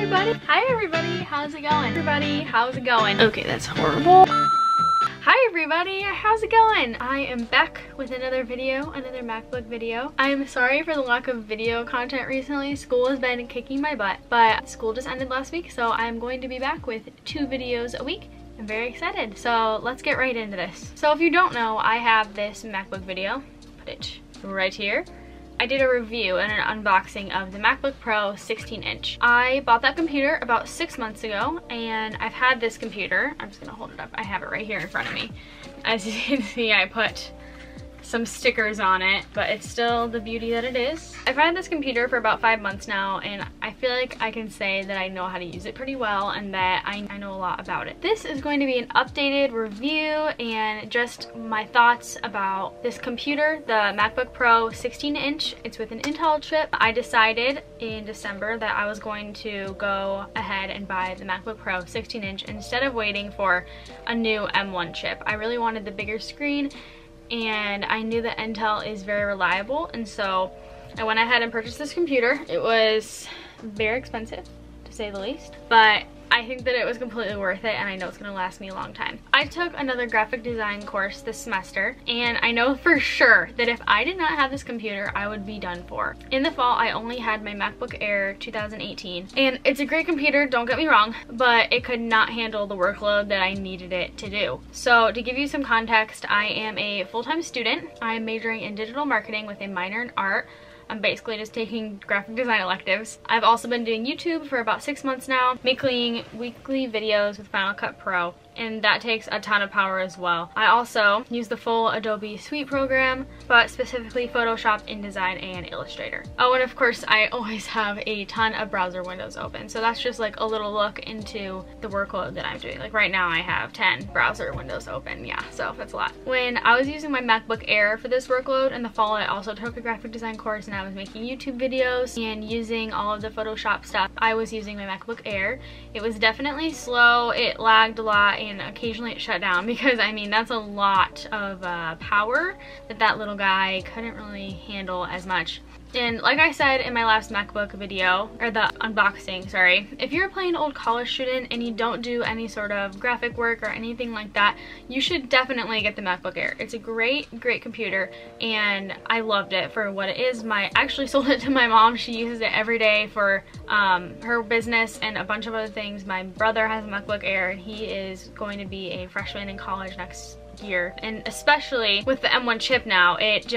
Hi everybody, how's it going? Everybody, how's it going? Okay, that's horrible. Hi everybody, how's it going? I am back with another video, another MacBook video. I am sorry for the lack of video content recently. School has been kicking my butt, but school just ended last week, so I'm going to be back with 2 videos a week. I'm very excited, so let's get right into this. So if you don't know, I have this MacBook video, put it right here. I did a review and an unboxing of the MacBook Pro 16-inch. I bought that computer about 6 months ago, and I've had this computer. I'm just gonna hold it up. I have it right here in front of me. As you can see, I put some stickers on it, but it's still the beauty that it is. I've had this computer for about 5 months now, and I feel like I can say that I know how to use it pretty well and that I know a lot about it. This is going to be an updated review and just my thoughts about this computer, the MacBook Pro 16-inch. It's with an Intel chip. I decided in December that I was going to go ahead and buy the MacBook Pro 16-inch instead of waiting for a new M1 chip. I really wanted the bigger screen, and I knew that Intel is very reliable, and so I went ahead and purchased this computer. It was very expensive, to say the least, but I think that it was completely worth it, and I know it's gonna last me a long time. I took another graphic design course this semester, and I know for sure that if I did not have this computer, I would be done for. In the fall, I only had my MacBook Air 2018, and it's a great computer, don't get me wrong, but it could not handle the workload that I needed it to do. So to give you some context, I am a full-time student. I'm majoring in digital marketing with a minor in art. I'm basically just taking graphic design electives. I've also been doing YouTube for about 6 months now, making weekly videos with Final Cut Pro, and that takes a ton of power as well. I also use the full Adobe Suite program, but specifically Photoshop, InDesign, and Illustrator. Oh, and of course, I always have a ton of browser windows open, so that's just like a little look into the workload that I'm doing. Like right now, I have 10 browser windows open, yeah, so that's a lot. When I was using my MacBook Air for this workload in the fall, I also took a graphic design course, and I was making YouTube videos and using all of the Photoshop stuff. I was using my MacBook Air. It was definitely slow, it lagged a lot, and occasionally it shut down because I mean that's a lot of power that little guy couldn't really handle as much. And like I said in my last MacBook video, or the unboxing, sorry, if you're a plain old college student and you don't do any sort of graphic work or anything like that, you should definitely get the MacBook Air. It's a great computer, and I loved it for what it is. I actually sold it to my mom. She uses it every day for her business and a bunch of other things. My brother has a MacBook Air, and he is going to be a freshman in college next year, and especially with the M1 chip now, it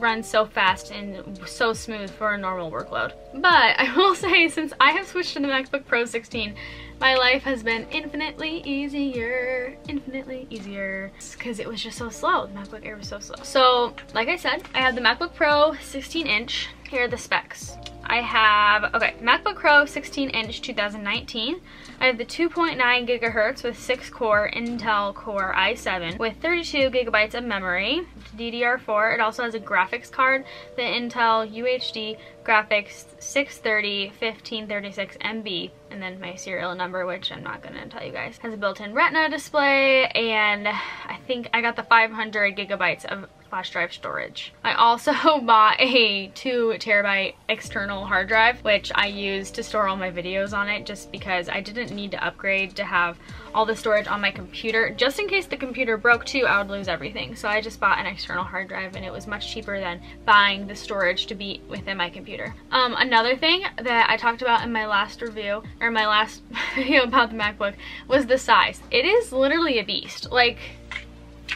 runs so fast and so smooth for a normal workload. But I will say, since I have switched to the MacBook Pro 16, my life has been infinitely easier because it was just so slow. The MacBook Air was so slow. So like I said, I have the MacBook Pro 16-inch. Here are the specs. I have, okay, MacBook Pro 16-inch 2019. I have the 2.9 gigahertz with 6-core Intel Core i7 with 32 gigabytes of memory, DDR4. It also has a graphics card, the Intel UHD graphics 630 1536 MB, and then my serial number, which I'm not gonna tell you guys. Has a built-in Retina display, and I think I got the 500 gigabytes of flash drive storage. I also bought a 2 terabyte external hard drive, which I use to store all my videos on it, just because I didn't need to upgrade to have all the storage on my computer. Just in case the computer broke too, I would lose everything. So I just bought an external hard drive, and it was much cheaper than buying the storage to be within my computer. Another thing that I talked about in my last review, or my last video about the MacBook, was the size. It is literally a beast. Like,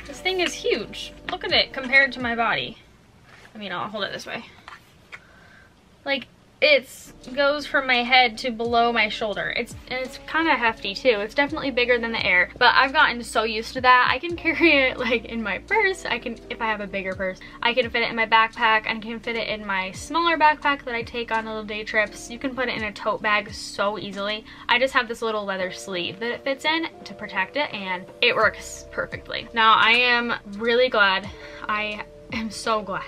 this thing is huge. Look at it compared to my body. I mean, I'll hold it this way. Like, it goes from my head to below my shoulder. It's kind of hefty too. It's definitely bigger than the Air, but I've gotten so used to that. I can carry it like in my purse. I can, if I have a bigger purse, I can fit it in my backpack. I can fit it in my smaller backpack that I take on little day trips. You can put it in a tote bag so easily. I just have this little leather sleeve that it fits in to protect it, and it works perfectly. Now, I am really glad. I am so glad.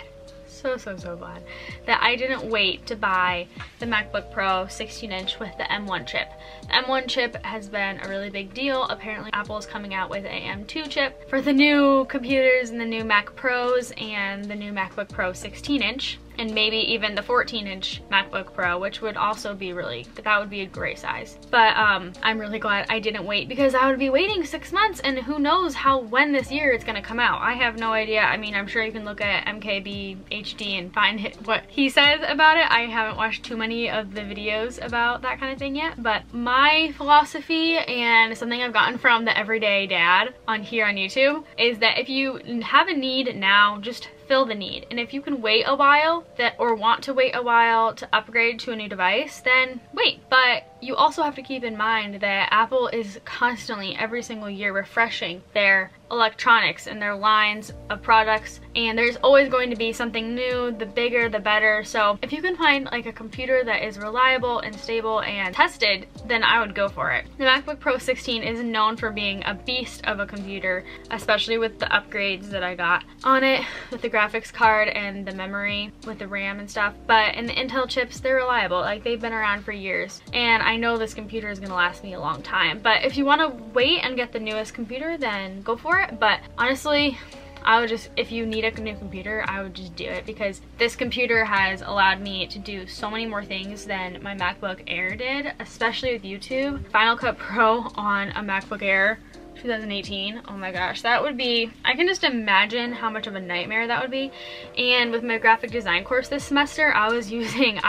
So glad that I didn't wait to buy the MacBook Pro 16-inch with the M1 chip. The M1 chip has been a really big deal. Apparently Apple is coming out with a M2 chip for the new computers and the new Mac Pros and the new MacBook Pro 16-inch. and maybe even the 14-inch MacBook Pro, which would also be that would be a great size. But I'm really glad I didn't wait, because I would be waiting 6 months, and who knows when this year it's gonna come out. I have no idea. I mean, I'm sure you can look at MKB HD and find what he says about it. I haven't watched too many of the videos about that kind of thing yet, but my philosophy, and something I've gotten from the Everyday Dad on YouTube, is that if you have a need now, just fill the need. And if you can wait a while or want to wait a while to upgrade to a new device, then wait. But you also have to keep in mind that Apple is constantly, every single year, refreshing their electronics and their lines of products, and there's always going to be something new. The bigger the better. So if you can find like a computer that is reliable and stable and tested, then I would go for it. The MacBook Pro 16 is known for being a beast of a computer, especially with the upgrades that I got on it, with the graphics card and the memory with the RAM and stuff. But in the Intel chips, they're reliable. Like, they've been around for years, and I know this computer is gonna last me a long time. But if you want to wait and get the newest computer, then go for it. But honestly, I would just, if you need a new computer, I would just do it, because this computer has allowed me to do so many more things than my MacBook Air did, especially with YouTube. Final Cut Pro on a MacBook Air 2018, oh my gosh, that would be, I can just imagine how much of a nightmare that would be. And with my graphic design course this semester, I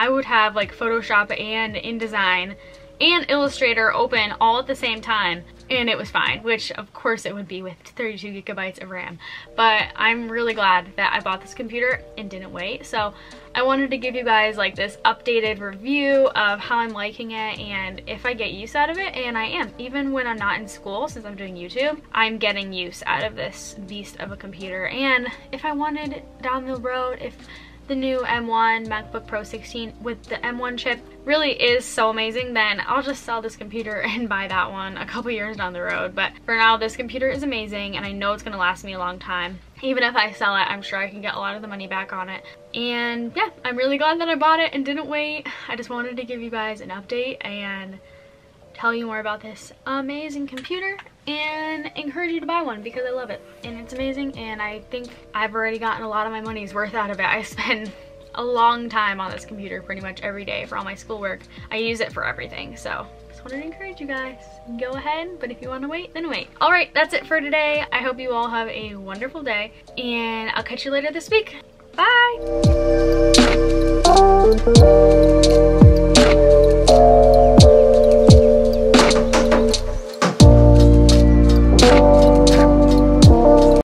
would have like Photoshop and InDesign and Illustrator open all at the same time, and it was fine, which of course it would be with 32 gigabytes of RAM. But I'm really glad that I bought this computer and didn't wait. So I wanted to give you guys like this updated review of how I'm liking it, and if I get use out of it, and I am. Even when I'm not in school, since I'm doing YouTube, I'm getting use out of this beast of a computer. And if I wanted down the road, if the new M1 MacBook Pro 16 with the M1 chip really is so amazing, then I'll just sell this computer and buy that one a couple years down the road. But for now, this computer is amazing, and I know it's gonna last me a long time. Even if I sell it, I'm sure I can get a lot of the money back on it. And yeah, I'm really glad that I bought it and didn't wait. I just wanted to give you guys an update and tell you more about this amazing computer, and encourage you to buy one, because I love it and it's amazing, and I think I've already gotten a lot of my money's worth out of it. I spend a long time on this computer pretty much every day for all my schoolwork. I use it for everything, so just wanted to encourage you guys. Go ahead, but if you want to wait, then wait. All right, that's it for today. I hope you all have a wonderful day, and I'll catch you later this week. Bye!